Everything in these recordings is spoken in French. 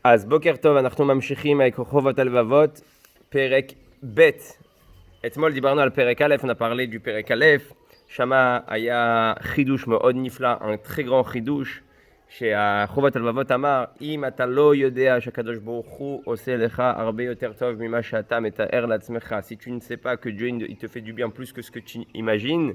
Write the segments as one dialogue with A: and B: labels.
A: אז בוקר טוב, אנחנו ממשיכים avec חובות הלבבות, פרק ב'. אתמול דיברנו על פרק א', on a parlé du פרק א', שמה היה חידוש מאוד נפלא, un très grand חידוש, שהחובות הלבבות אמר, אם אתה לא יודע שהקדוש ברוך הוא עושה לך הרבה יותר טוב ממה שאתה מתאר לעצמך, si tu ne sais pas que Dieu il te fait du bien plus que ce que tu imagines,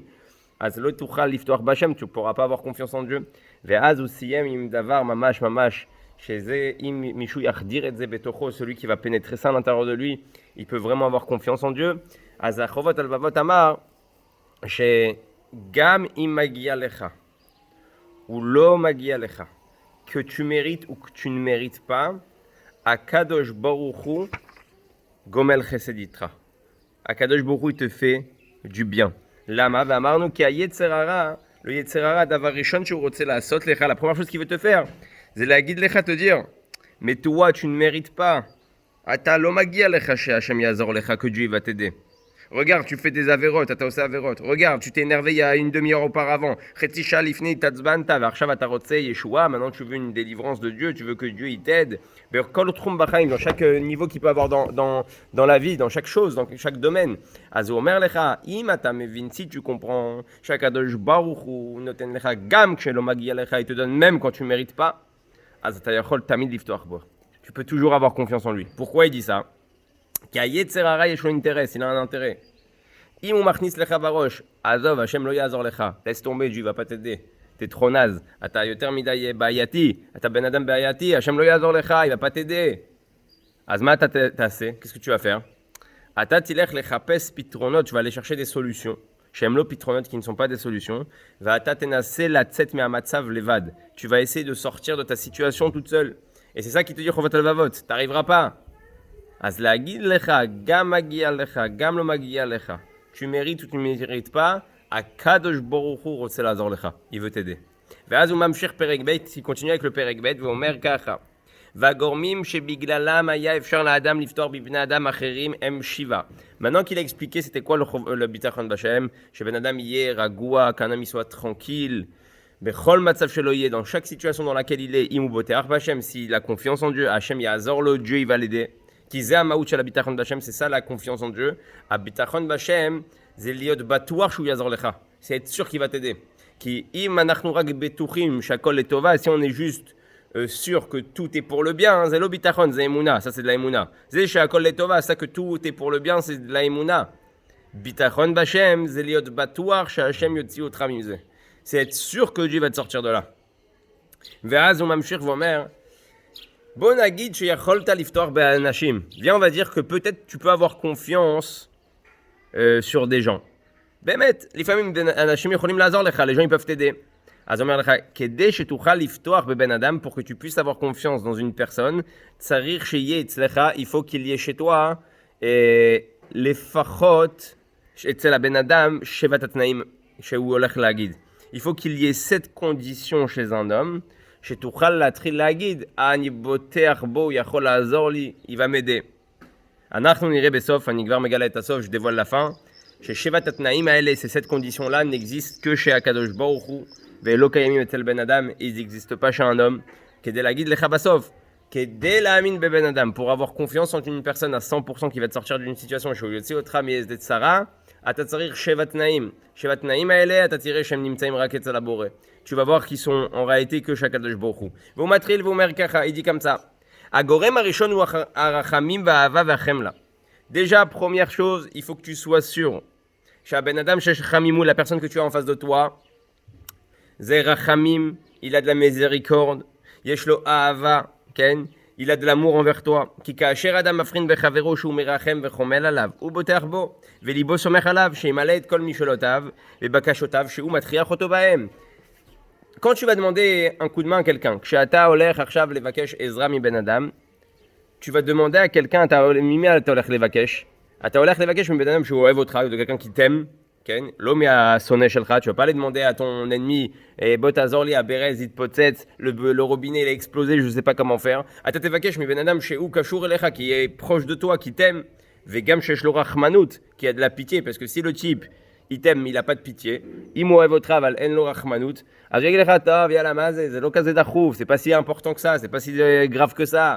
A: אז לא תוכל לפתוח בהשם, tu ne pourras pas avoir confiance en Dieu. ואז הוא סיים עם דבר ממש ממש, שזה, אם מישהו יחדיר את זה בתוכו, celui qui va pénétrer ça à l'intérieur de lui, il peut vraiment avoir confiance en Dieu. אז החובות הלבבות אמר, שגם אם מגיע לך, ou לא מגיע לך, que tu mérites ou que tu ne mérites pas, הקדוש ברוך הוא גומל חסד איתך. הקדוש ברוך הוא te fait du bien. למה? ואמרנו כי היצר הרע, le יצר הרע, הדבר ראשון שהוא רוצה לעשות לך, la première chose qu'il veut te faire, זה להגיד לך, te dire, mais toi tu ne mérites pas, אתה לא מגיע לך שהשם יעזור לך, que Dieu va t'aider. Regarde, tu fais des avérotes, אתה עושה avérotes. Regarde, tu t'es énervé il y a une demi-heure auparavant. חצי שעה לפני התעצבנת, ועכשיו אתה רוצה ישועה, maintenant tu veux une délivrance de Dieu, tu veux que Dieu il t'aide. בכל תחום בחיים, dans chaque niveau qu'il peut avoir dans la vie, dans chaque chose, dans chaque domaine. אז הוא אומר לך, אם אתה מבין, si tu comprends, שהקדוש ברוך הוא נותן לך גם כשלא מגיע לך, il te donne même quand tu ne mérites pas, אז אתה יכול תמיד לפתוח בו. Tu peux toujours avoir confiance en lui. Pourquoi il dit ça? כי היצר הרע יש לו אינטרס, il a un intérêt. אם הוא מכניס לך בראש, עזוב, השם לא יעזור לך, laisse tomber, Dieu va pas t'aider, t'es trop naze, אתה יותר מדי בעייתי, אתה בן אדם בעייתי, השם לא יעזור לך, il va pas t'aider. אז מה אתה תעשה? Qu'est-ce que tu vas faire? אתה תלך לחפש פתרונות, tu vas aller chercher des solutions, שהן לא פתרונות, qui ne sont pas des solutions, ואתה תנסה לצאת מהמצב לבד. Tu vas essayer de sortir de ta situation toute seule. Et c'est ça qui te dit חובות הלבבות, t'arriveras pas. אז להגיד לך, גם מגיע לך, גם לא מגיע לך, tu mérites ou tu ne mérites pas, הקדוש ברוך הוא רוצה לעזור לך, il veut t'aider. ואז הוא ממשיך פרק ב', il continue avec le פרק ב', ואומר ככה, והגורמים שבגללם היה אפשר לאדם לפתור בבני אדם אחרים הם 7. Maintenant qu'il a expliqué c'était quoi le ביטחון בשם, שבן אדם יהיה רגוע, qu'un homme soit tranquille, בכל מצב שלו יהיה, dans chaque situation dans laquelle il est, אם הוא בוטח בשם, s'il a confiance en Dieu, השם יעזור לו, Dieu il va l'aider. כי זה המהות של הביטחון בשם, c'est ça la confiance en Dieu. הביטחון בשם זה להיות בטוח שהוא יעזור לך. c'est être sûr qu'il va t'aider. כי אם אנחנו רק בטוחים שהכל לטובה, si on est juste sûr que tout est pour le bien, זה לא ביטחון, זה אמונה, ça c'est de la אמונה. זה שהכל לטובה, ça que tout est pour le bien, c'est de la אמונה. ביטחון בשם זה להיות בטוח שהשם יוציא אותך מזה. c'est être sûr que Dieu va te sortir de là. ואז הוא ממשיך ואומר, בוא נגיד שיכולת לפתוח באנשים. Viens, on va dire que peut-être tu peux avoir confiance sur des gens. באמת, לפעמים אנשים יכולים לעזור לך, les gens ils peuvent t'aider. אז אומר לך, כדי שתוכל לפתוח בבן אדם, pour que tu puisses avoir confiance dans une personne, צריך שיהיה אצלך, il faut qu'il y ait chez toi, לפחות אצל הבן אדם 7 התנאים שהוא הולך להגיד. Il faut qu'il y ait 7 conditions chez un homme, שתוכל להתחיל להגיד, אני בוטח בו, הוא יכול לעזור לי, il va m'aider. אנחנו נראה בסוף, אני כבר מגלה את הסוף, je dévoile la fin, ששבעת התנאים האלה, ces 7 conditions-là, n'existent que chez הקדוש ברוך הוא, ולא קיימים אצל בן אדם, ils n'existent pas chez un homme, כדי להגיד לך בסוף, כדי להאמין בבן אדם, pour avoir confiance en une personne à 100% qui va te sortir d'une situation, שהוא יוציא אותך מאיזה צרה, אתה צריך 7 תנאים. 7 תנאים האלה, אתה תראה שהם נמצאים רק אצל הבורא. Tu vas voir qu'ils sont en réalité que chez הקדוש ברוך הוא. והוא מתחיל והוא אומר ככה, il dit comme ça. הגורם הראשון הוא הרחמים והאהבה והחמלה. Déjà, première chose, il faut que tu sois sûr שהבן אדם שיש חמימו, la personne que tu as en face de toi, זה רחמים, il a de la miséricorde, יש לו אהבה, כן? Il a de l'amour envers toi. כי כאשר אדם מפרין בחברו שהוא מרחם וחומל עליו, הוא בוטח בו, וליבו סומך עליו, שימלא את כל משאלותיו ובקשותיו שהוא מטריח אותו בהם. Quand tu vas demander un coup de main à quelqu'un, כשאתה הולך עכשיו לבקש עזרה מבן אדם, tu vas demander à quelqu'un, ממי אתה הולך לבקש? אתה הולך לבקש מבן אדם שהוא אוהב אותך, ou de quelqu'un qui t'aime, כן? לא מהשונא שלך, tu vas pas aller demander à ton ennemi, בוא תעזור לי, הברז יתפוצץ, le robinet il a explosé, je sais pas comment faire. אתה תבקש מבן אדם שהוא קשור אליך, qui est proche de toi, qui t'aime, וגם שיש לו רחמנות, qui a de la pitié, parce que si le type, il t'aime, il a pas de pitié, אם הוא אוהב אותך, אבל אין לו רחמנות, אז יגיד לך, טוב, יאללה, מה זה? זה לא כזה דחוף, c'est pas si important que ça, c'est pas si grave que ça,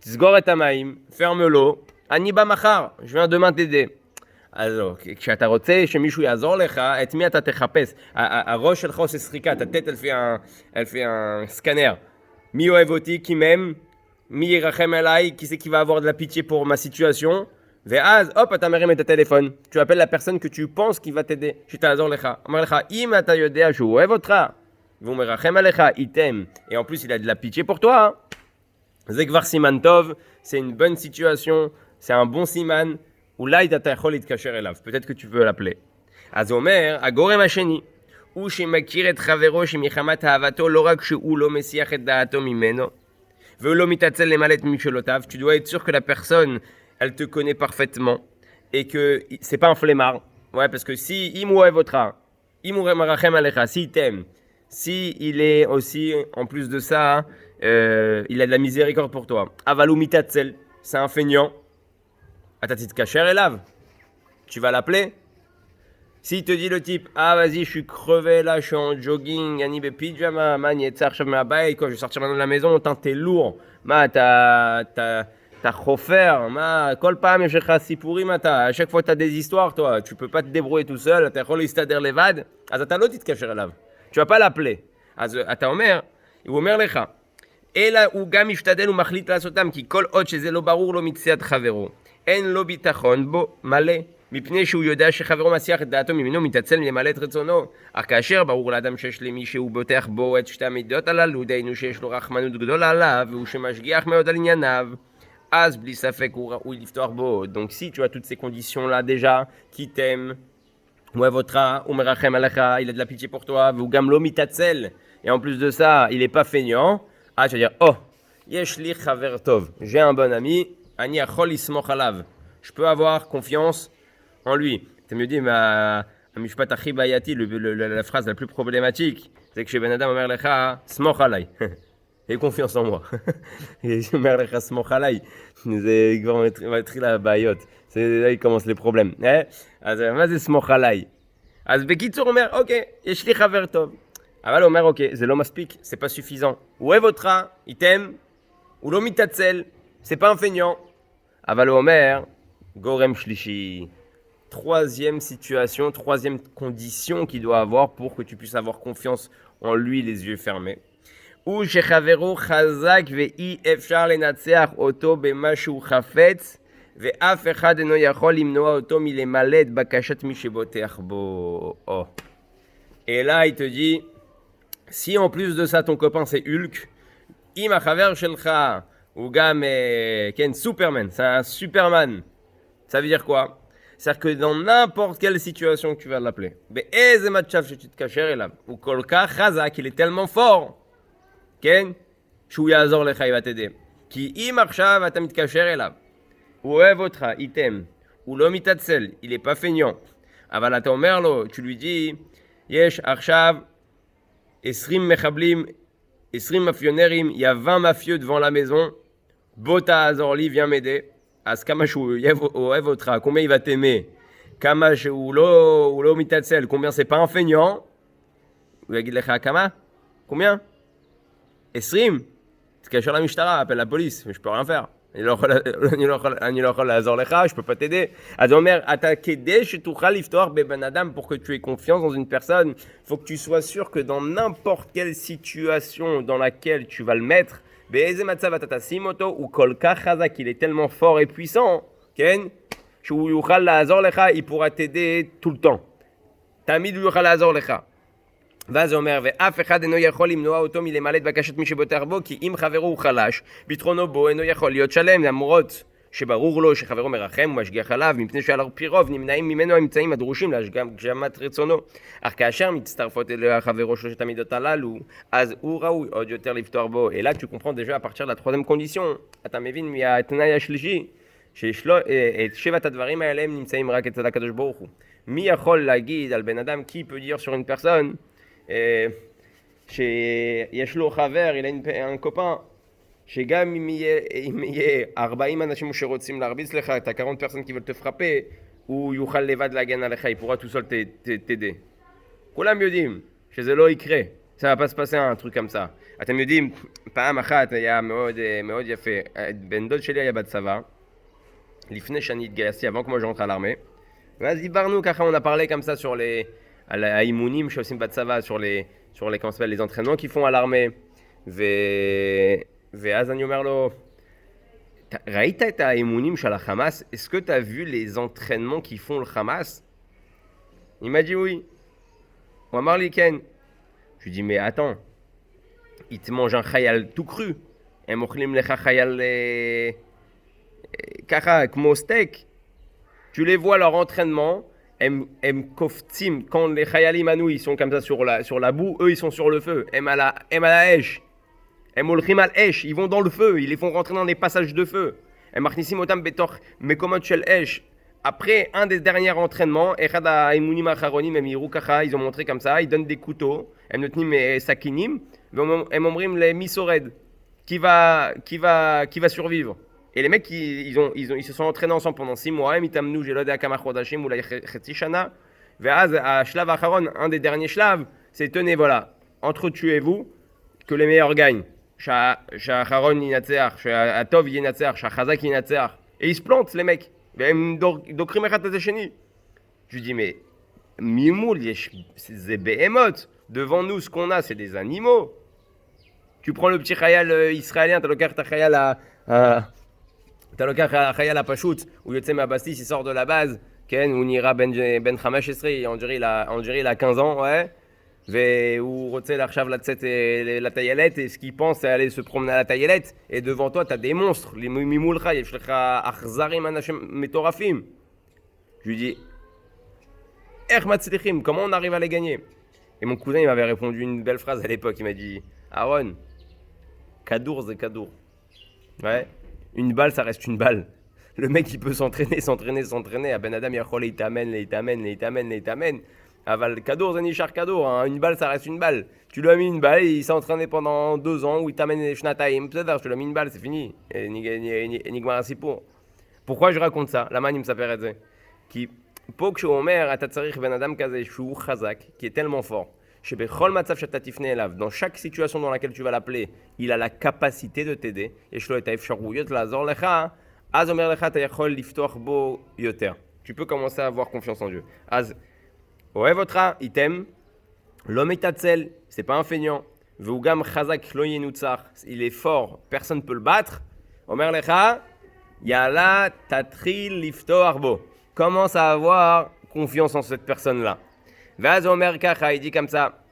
A: תסגור את המים, ferme-lo, אני בא מחר, je viens demain t'aider. אז כשאתה רוצה שמישהו יעזור לך, את מי אתה תחפש? הראש שלך עושה סריקה, הטט לפי הסקנר. מי אוהב אותי? כי מהם? מי ירחם עליי? qui c'est qui va avoir de la pitié pour ma situation? ואז, הופ, אתה מרים את הטלפון. Tu appelles la personne que tu penses qui va t'aider, שתעזור לך. אומר לך, אם אתה יודע שהוא אוהב אותך, והוא מרחם עליך, il t'aime, et en plus il a de la pitié pour toi, זה כבר סימן טוב, c'est une bonne situation, c'est un bon סימן, אולי אתה יכול להתקשר אליו, peut-être que tu veux l'appeler. אז הוא אומר, הגורם השני, הוא שמכיר את חברו שמחמת אהבתו, לא רק שהוא לא מסיח את דעתו ממנו, והוא לא מתעצל למלא את משאלותיו, tu dois être sûr que la personne, elle te connaît parfaitement, et que c'est pas un flemmard, ouais, parce que si il m'ouait votre, il m'ouait marachem alecha, si il t'aime, si il est aussi, en plus de ça, il a de la miséricorde pour toi. Avalou mitatzel, c'est un feignant. Atatit kacher elav. Tu vas l'appeler. S'il te dit le type, ah vas-y, je suis crevé là, je suis en jogging, ani be pyjama, man, yetzar shav ma'abay, quoi, je vais sortir maintenant de la maison, tant t'es lourd, ma, t'as chofer, ma, kol pam yeshekha sipurim, à chaque fois t'as des histoires, toi, tu peux pas te débrouiller tout seul, t'as chol istader levad, אז אתה לא תתקשר אליו. Tu vas pas l'appeler. אז אתה אומר, הוא אומר לך, אלא הוא גם משתדל ומחליט לעשותם, כי כל עוד שזה לא ברור לו מצד חברו, אין לו ביטחון בו מלא, מפני שהוא יודע שחברו מסיח את דעתו ממנו, מתעצל למלא את רצונו. אך כאשר ברור לאדם שיש למי שהוא בוטח בו את שתי המידות הללו, דהיינו שיש לו רחמנות גדולה עליו, והוא שמשגיח מאוד על ענייניו, אז בלי ספק הוא ראוי לפתוח בו. Donc si tu as toutes ces conditions là déjà, qui t'aime, הוא אוהב אותך, הוא מרחם עליך, il a de la pitié pour toi, והוא גם לא מתעצל, et en plus de ça, il est pas feignant, tu vas dire, oh, יש לי חבר טוב, j'ai un bon ami, אני יכול לסמוך עליו, je peux avoir confiance en lui. אתה יודעים, המשפט הכי בעייתי, la phrase la plus problématique, c'est que כשבן אדם אומר לך, סמוך עליי, et confiance en moi. je אומר לך, סמוך עליי, זה כבר מתחיל הבעיות. C'est là, il commence les problèmes. אז מה זה סמוך עליי? אז בקיצור הוא אומר, אוקיי, יש לי חבר טוב. אבל הוא אומר, אוקיי, זה לא מספיק, c'est pas suffisant. הוא אוהב אותך, il t'aime, הוא לא מתעצל, c'est pas un feignant. אבל הוא אומר, גורם שלישי. Troisième situation, troisième condition qu'il doit avoir pour que tu puisses avoir confiance en lui, les yeux fermés. הוא שחברו חזק ואי אפשר לנצח אותו במה שהוא חפץ, ואף אחד אינו יכול למנוע אותו מלמלא את בקשת מי שבוטח בו. Oh. Et là, il te dit, si en plus de ça, ton copain c'est Hulk, אם החבר שלך הוא גם, כן, סופרמן, c'est un Superman, ça veut dire quoi? C'est-à-dire que dans n'importe quelle situation que tu vas l'appeler, באיזה מצב שתתקשר אליו, הוא כל כך חזק, il est tellement fort, כן? שהוא יעזור לך, il va t'aider. כי אם עכשיו אתה מתקשר אליו, הוא אוהב אותך, il t'aime, הוא לא מתעצל, il est pas feignant, אבל אתה אומר לו, tu lui dis, יש עכשיו 20 מחבלים, 20 מאפיונרים, il y a 20 mafieux devant la maison, בוא תעזור לי, viens m'aider. אז כמה שהוא אוהב אותך, combien il va t'aimer, כמה שהוא לא מתעצל, combien c'est pas un feignant, הוא יגיד לך כמה? combien? 20? תתקשר למשטרה, appelle la police, mais je peux rien faire. אני לא יכול לעזור לך, je peux pas t'aider. אז הוא אומר, אתה כדי שתוכל לפתוח בבן אדם pour que tu aies confiance dans une personne, faut que tu sois sûr que dans n'importe quelle situation dans laquelle tu vas le mettre, באיזה מצב אתה תשים אותו, הוא כל כך חזק, il est tellement fort et puissant, כן? שהוא יוכל לעזור לך, il pourra t'aider tout le temps. תמיד הוא יוכל לעזור לך. ואז הוא אומר, ואף אחד אינו יכול למנוע אותו מלמלא את בקשת מי שבוטח בו, כי אם חברו הוא חלש, ביטחונו בו אינו יכול להיות שלם, למרות שברור לו שחברו מרחם ומשגיח עליו, מפני שעל פי רוב נמנעים ממנו האמצעים הדרושים להגשמת רצונו. אך כאשר מצטרפות אליה חברו שלושת המידות הללו, אז הוא ראוי עוד יותר לפתוח בו. Et là tu comprends déjà à partir de la troisième condition, אתה מבין מהתנאי השלישי, את שבעת הדברים האלה הם נמצאים רק אצל הקדוש ברוך הוא. מי יכול להגיד על בן אדם, qui peut dire sur une personne, שיש לו חבר, il a un copain, שגם אם יהיה 40 אנשים שרוצים להרביץ לך, את 40 personnes qui veulent te frapper, הוא יוכל לבד להגן עליך, il pourra tout seul t'aider. כולם יודעים שזה לא יקרה, Ça va pas se passer un truc comme ça. אתם יודעים, פעם אחת היה מאוד יפה. בן דוד שלי היה בצבא, לפני שאני התגייסתי, avant que moi je rentre à l'armée. ואז דיברנו ככה, on a parlé comme ça sur על האימונים שעושים בצבא, sur les comment ça s'appelle, les entraînements qu'ils font à l'armée. ואז אני אומר לו, ראית את האימונים של החמאס? Est-ce que tu as vu les entraînements qu'ils font le Hamas? Il m'a dit oui. הוא אמר לי כן. Je lui dis mais attends, ils te mangent un khayal tout cru. הם אוכלים לך khayal ככה כמו steak. Tu les vois leur entraînement, הם קופצים, quand les khayalim à nous ils sont comme ça sur la boue, eux ils sont sur le feu. הם על האש. הם הולכים על אש, ils vont dans le feu, ils les font rentrer dans des passages de feu. הם מכניסים אותם בתוך מקומות של אש. Après un des derniers entraînements, אחד האימונים האחרונים הם יראו ככה, ils ont montré comme ça, ils donnent des couteaux, הם נותנים סכינים, והם אומרים למי שורד, qui va survivre. Et les mecs, ils se sont entraînés ensemble pendant 6 mois, הם התאמנו, je לא יודע כמה חודשים, אולי חצי שנה, ואז השלב האחרון, un des derniers שלב, c'est tenez voilà, entretuez-vous, que les meilleurs gagnent. שהאחרון ינצח, שהטוב ינצח, שהחזק ינצח. Et ils se plantent les mecs. והם דוקרים אחד את השני. Je lui dis mais ממול, זה בהמות. Devant nous, ce qu'on a, c'est des animaux. Tu prends le petit khayal israélien, t'as le carte khayal הפשוט, הוא יוצא מהבסיס, il sort de la base, כן, הוא נראה בן 15, on dirait il a 15 ans, ouais. והוא רוצה עכשיו לצאת לטיילת, et ce qu'il pense c'est aller se promener à la טיילת, et devant toi t'as des monstres, ממולך יש לך אכזרים אנשים מטורפים. Je lui dis, איך מצליחים, comment on arrive à les gagner? Et mon cousin il m'avait répondu une belle phrase à l'époque, il m'a dit, Aaron, kadour c'est kadour. Ouais, une balle ça reste une balle. Le mec il peut s'entraîner, à Ben Adam il t'amène. Aval Kadour, Zanichar Kadour, une balle ça reste une balle. Tu lui as mis une balle, il s'est entraîné pendant 2 ans, où il t'amène les Shnataim, peut-être, je te lui ai mis une balle, c'est fini. Nigmar Sipour. Pourquoi je raconte ça? La man, il me s'appelle Edze. Qui, pour que je omer, à Tatsarich Ben Adam Kaze, Shou Chazak, qui est tellement fort. Dans chaque situation dans laquelle tu vas l'appeler, il a la capacité de t'aider. Tu peux commencer à avoir confiance en Dieu. Ouais, votre il t'aime. L'homme est tatzel, c'est pas un feignant. Veugam chazak lo yenutzar, il est fort, personne ne peut le battre. Omer lecha, yala tatril lifto arbo. Commence à avoir confiance en cette personne-là. Vaz Omer kacha, il dit comme ça.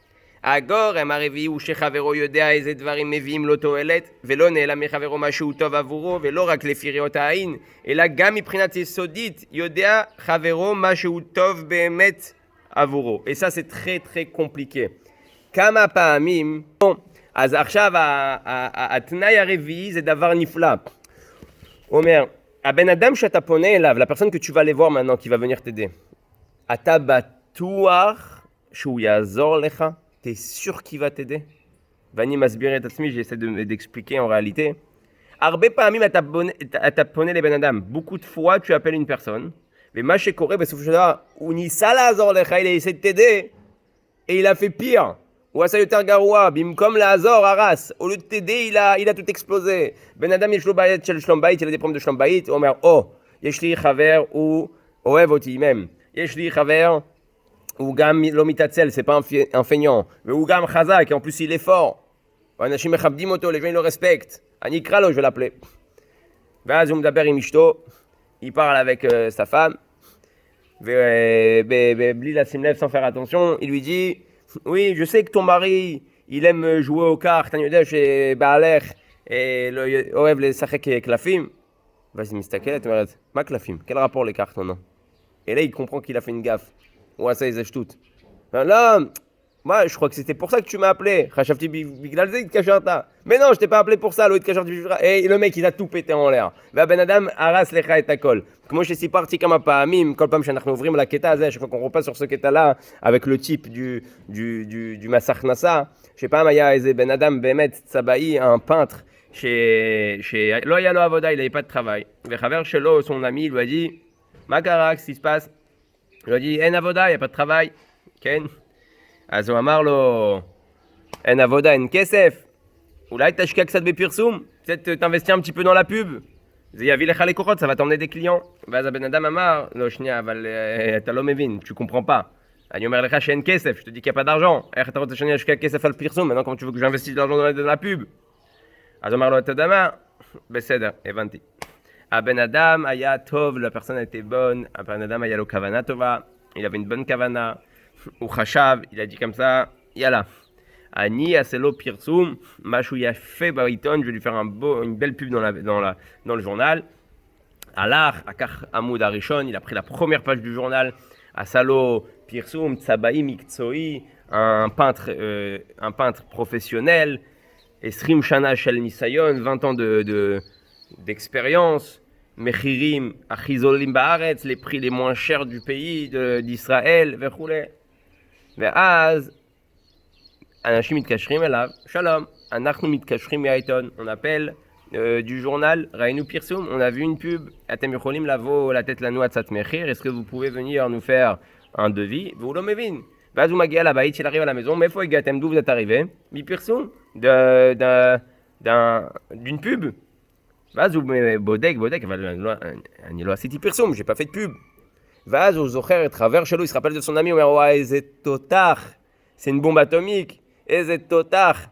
A: Agor em arevi ou shechavero yodea eze dvarim mevim lo toelet, velo ne'elam mechavero mashu tov avuro, velo rak lefiriot ha'in, ela gam miprinat yesodit yodea chavero mashu tov be'emet. Avuro. Et ça, c'est très, très compliqué. Kama pa'amim. Bon, אז עכשיו, התנאי הרביעי זה דבר נפלא. אומר, הבן אדם שאתה פונה אליו, la personne que tu vas aller voir maintenant, qui va venir t'aider, אתה בטוח שהוא יעזור לך? T'es sûr qu'il va t'aider? ואני מסביר את עצמי, j'essaie d'expliquer en réalité. הרבה פעמים אתה פונה לבן אדם. Beaucoup de fois, tu appelles une personne, ומה שקורה בסופו של דבר, הוא ניסה לעזור לך, il a essayé de t'aider, et il a fait pire. הוא עשה יותר גרוע, במקום לעזור, הרס. au lieu de t'aider, il a tout explosé. בן אדם יש לו בעיות של שלום בית, il a des problèmes de שלום בית, הוא אומר, יש לי חבר, הוא אוהב אותי même. יש לי חבר, הוא גם לא מתעצל, c'est pas un feignant. והוא גם חזק, et en plus il est fort. אנשים מכבדים אותו, les gens le respectent. אני אקרא לו, je vais l'appeler. ואז הוא מדבר עם אשתו, il parle avec sa femme, bli la simlev sans faire attention, il lui dit, oui, je sais que ton mari, il aime jouer aux cartes, אני יודע שבעלך אוהב לשחק קלפים. ואז היא מסתכלת, אומרת, מה קלפים? quel rapport les cartes, non? Et là, il comprend qu'il a fait une gaffe. הוא עשה איזה שטות. לא, moi, je crois que c'était pour ça que tu m'as appelé. חשבתי בגלל זה התקשרת. Mais non, je t'ai pas appelé pour ça, לא התקשרתי בשבילך. Et le mec, il a tout pété en l'air. והבן אדם הרס לך את הכל. כמו שסיפרתי כמה פעמים, כל פעם שאנחנו עוברים לקטע הזה, chaque fois qu'on repasse sur ce קטע-là, avec le type du מס הכנסה, שפעם היה איזה בן אדם באמת צבאי, un peintre, שלא היה לו עבודה, il n'avait pas de travail. וחבר שלו, son ami, il lui a dit, מה קרה, qu'est-ce qui se passe? Il lui a dit, אין עבודה, il n'y a pas de travail. כן? אז הוא אמר לו, En avoda, en kesef. Oulai tashka ksad bepirsum. Peut-être t'investir un petit peu dans la pub. Yavilecha lekokot, ça va t'emmener des clients. Vaz ben adam amar, lo shnia, aval t'alo mevin, tu comprends pas. Ani omer lecha she'en kesef, je te dis qu'il n'y a pas d'argent. Ech tarot shnia tashka kesef al pirsum. Maintenant, comment tu veux que j'investisse de l'argent dans la pub? Az omar lo tadama, beseder, evanti. Ben adam aya tov, la personne était bonne. Ben adam aya lo kavana tova, il avait une bonne kavana. Ou chashav, il a dit comme ça, yala. Ani aselo pirsum, machouya fait bariton, je vais lui faire une belle pub dans le journal. Alar, akar amoud arishon, il a pris la première page du journal. Asalo pirsum, tsabaï miktsoï, un peintre professionnel. Esrim shana shel nisayon, 20 ans d'expérience. Mechirim, achizolim baaretz, les prix les moins chers du pays, d'Israël, verroulé. ואז אנשים מתקשרים אליו, שלום, אנחנו מתקשרים מהעיתון, on appelle du journal, ראינו פרסום, on a vu une pub, אתם יכולים לבוא לתת לנו הצעת מחיר, est-ce que vous pouvez venir nous faire un devis, והוא לא מבין, ואז הוא מגיע לבית של arrive à la maison, מאיפה הגעתם, d'où vous êtes arrivé, מפרסום, d'une pub, ואז הוא בודק, אבל אני לא עשיתי פרסום, j'ai pas fait de pub. ואז הוא זוכר את חבר שלו, il se rappelle de son ami, הוא אומר, וואי, איזה תותח, c'est une bombe atomique, איזה תותח,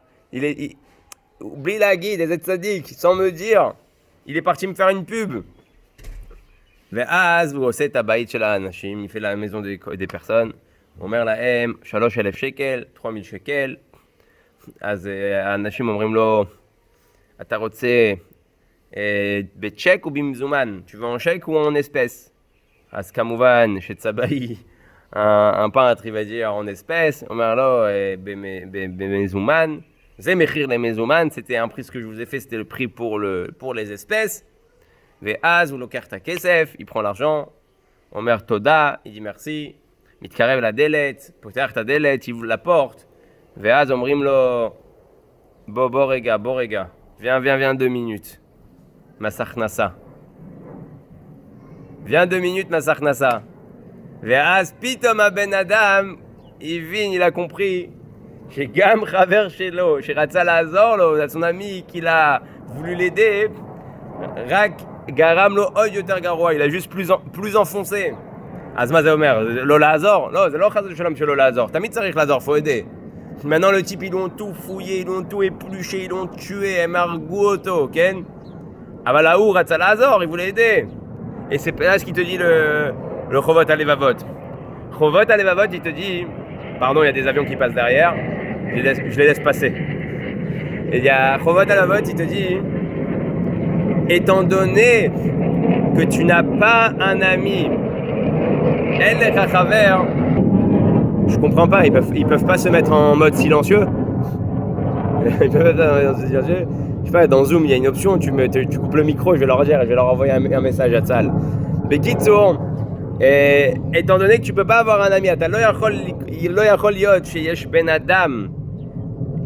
A: בלי להגיד, איזה צדיק, sans me dire, il est parti me faire une pub. ואז הוא עושה את הבית של האנשים, il fait la maison des personnes, הוא אומר להם, 3,000 שקל, 3,000 שקל, אז האנשים אומרים לו, אתה רוצה בצ'ק או במזומן, tu veux en chèque ou en espèces? אז כמובן שצבאי, un peintre, il va dire en espèces, on va là, במזומן, זה מחיר למזומן, c'était un prix que je vous ai fait, c'était le prix pour les espèces, ואז הוא לוקח את הכסף, il prend l'argent, אומר תודה, il dit merci, מתקרב לדלת, פותח את הדלת, il ouvre la porte, ואז אומרים לו, בוא רגע, viens 2 minutes, מס הכנסה. Viens 2 minutes, מס הכנסה. ואז פתאום הבן אדם הבין, il a compris, שגם חבר שלו, שרצה לעזור לו, son ami, qu'il a voulu l'aider, רק גרם לו עוד יותר גרוע, il a juste plus enfoncé. אז מה זה אומר? לא לעזור? לא, זה לא חס ושלום שלא לעזור. תמיד צריך לעזור, faut aider. Maintenant, le type, ils l'ont tout fouillé, ils l'ont tout épluché, ils l'ont tué, הם הרגו אותו, כן? אבל ההוא רצה לעזור, il voulait aider. Et c'est là ce qu'il te dit le Chovot Alevavot. Chovot Alevavot, il te dit, pardon, il y a des avions qui passent derrière, je les laisse passer. Et il y a Chovot Alevavot, il te dit, étant donné que tu n'as pas un ami, El Chachaver, je comprends pas, ils peuvent pas se mettre en mode silencieux. Ils peuvent être en mode silencieux. Je sais pas, dans Zoom, il y a une option, tu coupes le micro, je vais leur dire, je vais leur envoyer un message à Tzal. Bekitsour, étant donné que tu peux pas avoir un ami, אתה לא יכול להיות שיש בן אדם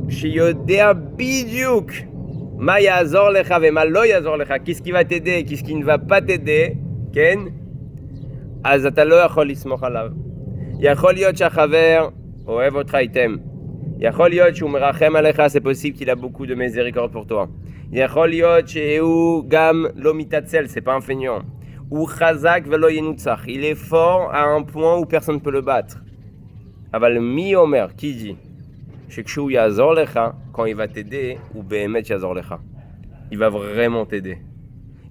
A: שיודע בדיוק מה יעזור לך ומה לא יעזור לך, qu'est-ce qui va t'aider, qu'est-ce qui ne va pas t'aider, כן? אז אתה לא יכול לסמוך עליו. יכול להיות שהחבר אוהב אותך היטב. יכול להיות שהוא מרחם עליך, c'est possible qu'il a beaucoup de miséricorde pour toi. יכול להיות שהוא גם לא מתעצל, c'est pas un feignant. הוא חזק ולא ינוצח, il est fort à un point où personne ne peut le battre. אבל מי אומר, qui dit, שכשהוא יעזור לך, quand il va t'aider, הוא באמת יעזור לך. Il va vraiment t'aider.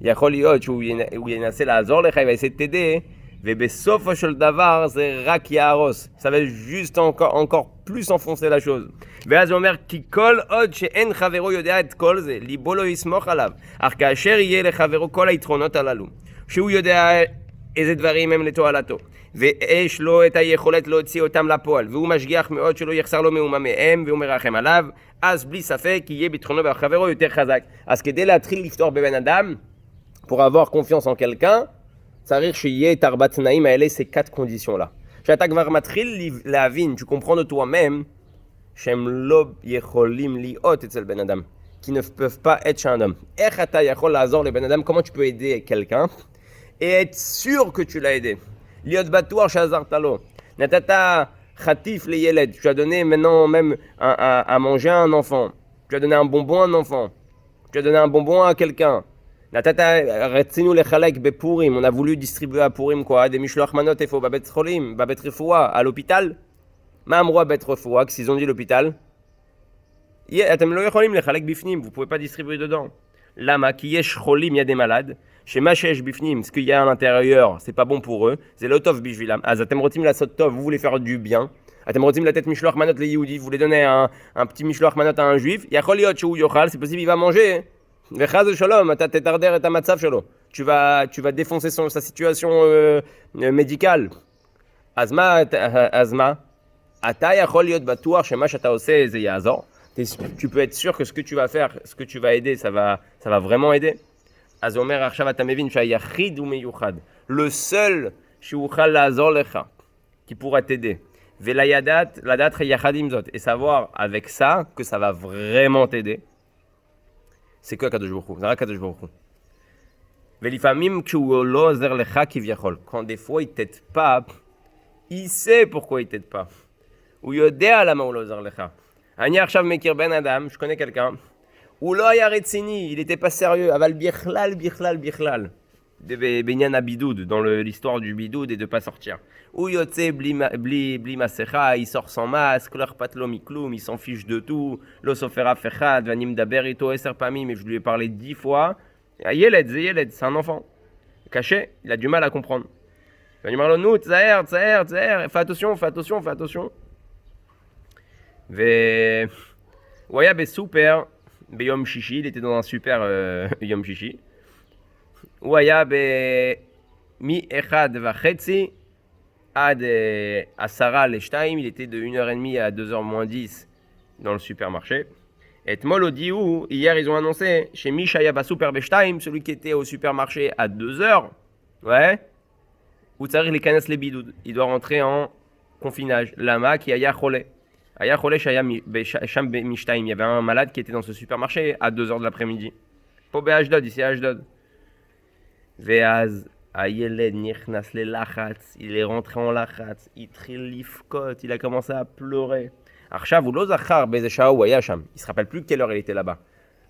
A: יכול להיות שהוא ינסה לעזור לך, il va essayer de t'aider, ובסופו של דבר זה רק יהרוס. Ça va juste encore plus enfoncer la chose. ואז הוא אומר, כי כל עוד שאין חברו יודע את כל זה, ליבו לא יסמוך עליו, אך כאשר יהיה לחברו כל היתרונות הללו, שהוא יודע איזה דברים הם לתועלתו, ויש לו את היכולת להוציא אותם לפועל, והוא משגיח מאוד שלא יחסר לו מאומה מהם, והוא מרחם עליו, אז בלי ספק יהיה ביטחונו בחברו יותר חזק. אז כדי להתחיל לפתור בבן אדם, pour avoir confiance en quelqu'un, צריך שיהיה את 4 תנאים האלה, ces 4 conditions là. שאתה כבר מתחיל להבין, tu comprends de toi-même, שהם לא יכולים להיות אצל בן אדם, qui ne peuvent pas être chez un homme. איך אתה יכול לעזור לבן אדם, comment tu peux aider quelqu'un, et être sûr que tu l'as aidé. להיות בטוח שעזרת לו. נתת Khatif les yeled, tu as donné maintenant même à manger à un enfant. Tu as donné un bonbon à un enfant. Tu as donné un bonbon à quelqu'un. On a voulu distribuer à Purim quoi, des mishloach manot efo, babet cholim, babet refoua, à l'hôpital. Ma'amroa bet refoua, qu'est-ce qu'ils ont dit l'hôpital? Vous ne pouvez pas distribuer dedans. Lama, qui yesh cholim, il y a des malades. Chez Machesh Bifnim, ce qu'il y a à l'intérieur, c'est pas bon pour eux. C'est l'otov bishvilam. Azatem rotim la sotov, vous voulez faire du bien. Atem rotim la tête mishloach manot les Yehudi, vous voulez donner un petit mishloach manot à un juif. Yacholiot shou yochal, c'est possible, il va manger. Vechaz shalom, ta tetarder et ta matzav shalo. Tu vas défoncer sa situation médicale. Azma, ata yacholiot batuar shema shata oseh ze yazor. Tu peux être sûr que ce que tu vas faire, ce que tu vas aider, ça va vraiment aider. Azomer Arshav Tamevin Shayachid ou Meyuchad. Le seul Shiuchal Lazor Lecha qui pourra t'aider. Velayadat, Ladat Yachadim Zot. Et savoir avec ça que ça va vraiment t'aider. C'est que Kadosh Baruch Hu. C'est Kadosh Baruch Hu. Velifamim Kuolo Zer Lecha Kivyachol. Quand des fois il t'aide pas, il sait pourquoi il t'aide pas. Ou Yodea Lama Ulo Zer Lecha. Ani Arshav Mekir Ben Adam, je connais quelqu'un. Ou lo yaretzini, il était pas sérieux. Aval bichlal. De Benyan Abidoud, dans l'histoire du bidoud et de pas sortir. Ou yotse bli masecha, il sort sans masque, leur patlo mikloum, il s'en fiche de tout. Lo sofera fechad, vanim daberito eser pami, mais je lui ai parlé 10 fois. Yeled, c'est un enfant. Caché, il a du mal à comprendre. Vanim marlo nou, tzaher, fais attention. Waya be super. Yom Shishi, il était dans un super Yom Shishi. Ouaya be mi echad vachetzi ad asara leshtaim, il était de 1h30 à 2h moins 10 dans le supermarché. Et Molodiou, hier ils ont annoncé chez Mishaya ba super beshtaim, celui qui était au supermarché à 2h, ouais, où tsarich les kanes les bidoud, il doit rentrer en confinage. Lama qui aya cholé. Il y avait un malade qui était dans ce supermarché à 2h de l'après-midi. Pobé Ashdod, ici à Ashdod. Veaz, Ayeled, Nichnas, les lachatz, il est rentré en lachatz, il trilifkot, il a commencé à pleurer. Arshav ou Lozachar, Bezesha ou Ayasham. Il ne se rappelle plus quelle heure il était là-bas.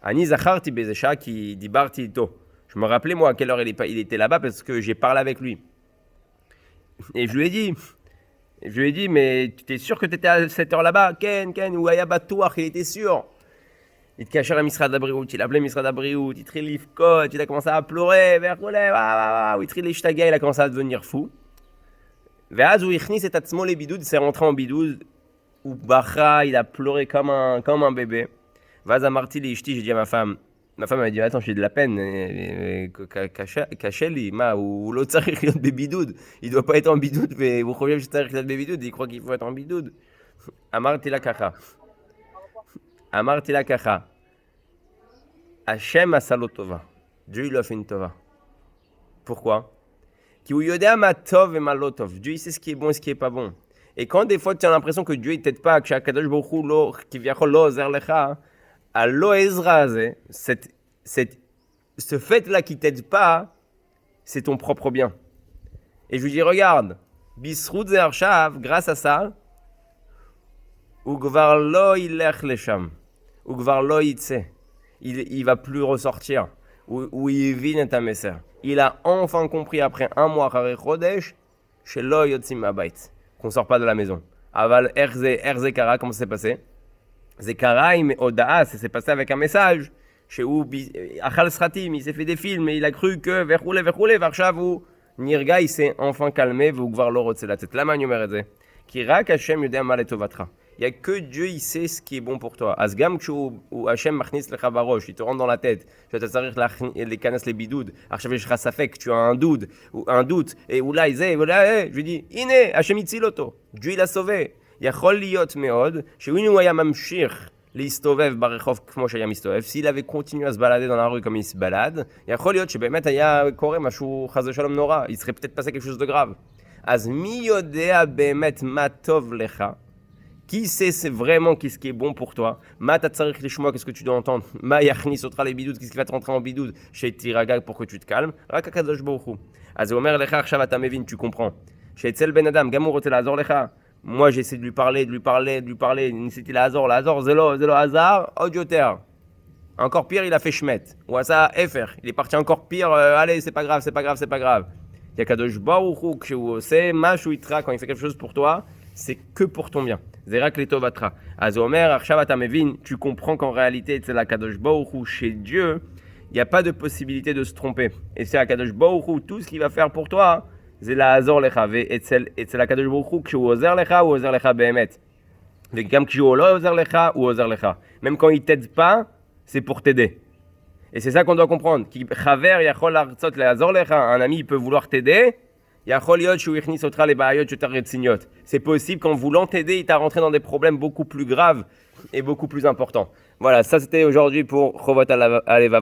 A: Ani Zacharti Bezesha qui dit Bartito. Je me rappelais moi à quelle heure il était là-bas parce que j'ai parlé avec lui. Et je lui ai dit, mais tu t'es sûr que tu étais à cette heure là-bas? Ken, ou Ayabatouach, il était sûr. Il te cachait à Misrad Abriout, il appelait Misrad Abriout, il trilif kot, il a commencé à pleurer, il trilif shtaga, il a commencé à devenir fou. Veaz ou Ichnis et Tatsmo les bidoud, il s'est rentré en bidoud, ou Bacha, il a pleuré comme un bébé. Vaz Amarti les Ishti, j'ai dit à ma femme m'a dit, attends, j'ai de la peine, Kacheli, ou l'autre tsarich liot bebidoud, il doit pas être en bidoud, mais vous croyez que tsarich liot bebidoud, il croit qu'il faut être en bidoud. Amarti la kacha. Hachem asalotova. Dieu il a fait une tova. Pourquoi? Dieu il sait ce qui est bon et ce qui est pas bon. Et quand des fois tu as l'impression que Dieu il t'aide pas, que Kadosh Baruch Hu lo kivyachol lo ozer lecha, à lo ezra ce fait là qui t'aide pas, c'est ton propre bien. Et je lui dis regarde, bisrout ze'arshav, grâce à ça, ugvar lo ilech lesham. Il va plus ressortir. Ou il vit ta messer. Il a enfin compris après un mois chez lo yotzim abayt, qu'on sort pas de la maison. Aval erze kara, comment ça s'est passé? Zekara im odaa, ça s'est passé avec un message. Chez où achal sratim, il s'est fait des films et il a cru que verroulé varshavu nirga, il s'est enfin calmé. Vous voir l'orot c'est la tête. La maniomereze. Kirak Hashem yodea maletovatra. Il n'y a que Dieu, il sait ce qui est bon pour toi. Asgam ou Hashem machnis lecha barosh, il te rentre dans la tête. Tu vas t'assarir les canas les bidoud. Archavé safek, tu as un doute et oula je lui dis, iné Hashem itziloto. Dieu il a sauvé. Yachol liot meod, chez Winu aya mamshir listovev barechov kmo shaya mistovev. S'il avait continué à se balader dans la rue comme il se balade, yachol liot shebemet aya koré mashu chaz shalom nora. Il serait peut-être passé quelque chose de grave. Az mi yodea bemet matov lecha. Qui sait c'est vraiment qu'est-ce qui est bon pour toi? Ma tatsarich lishmoa, qu'est-ce que tu dois entendre? Ma yachnis otra les bidoud, qu'est-ce qui va te rentrer en bidoud? Chez Tiraga pour que tu te calmes. Raka kadosh baruch hu. Az omer lecha arshav ata mevin, tu comprends. Chez Etzel ben Adam, gamur otel azor lecha. Moi, j'essaie de lui parler, ניסיתי לעזור, זה לא עזר, עוד יותר. Encore pire, il a fait Shmet. Ou à ça, Efer. Il est parti encore pire. Allez, c'est pas grave. Il y a Kadosh Baruch Hu, c'est Mashu Itra, quand il fait quelque chose pour toi, c'est que pour ton bien. Zerak Letovatra. Azomer, Arshavat Amevin, tu comprends qu'en réalité, c'est la Kadosh Baruch Hu, chez Dieu, il n'y a pas de possibilité de se tromper. Et c'est la Kadosh Baruch Hu, tout ce qu'il va faire pour toi, c'est la Azor Lecha. Et c'est la Kadosh Baruch Hu, כשהוא עוזר לך, הוא עוזר לך באמת. וגם כשהוא לא עוזר לך, הוא עוזר לך. Même quand il t'aide pas, c'est pour t'aider. Et c'est ça qu'on doit comprendre. Un ami, il peut vouloir t'aider. C'est possible qu'en voulant t'aider, il t'a rentré dans des problèmes beaucoup plus graves et beaucoup plus importants. Voilà, ça c'était aujourd'hui pour Chovot Aleva.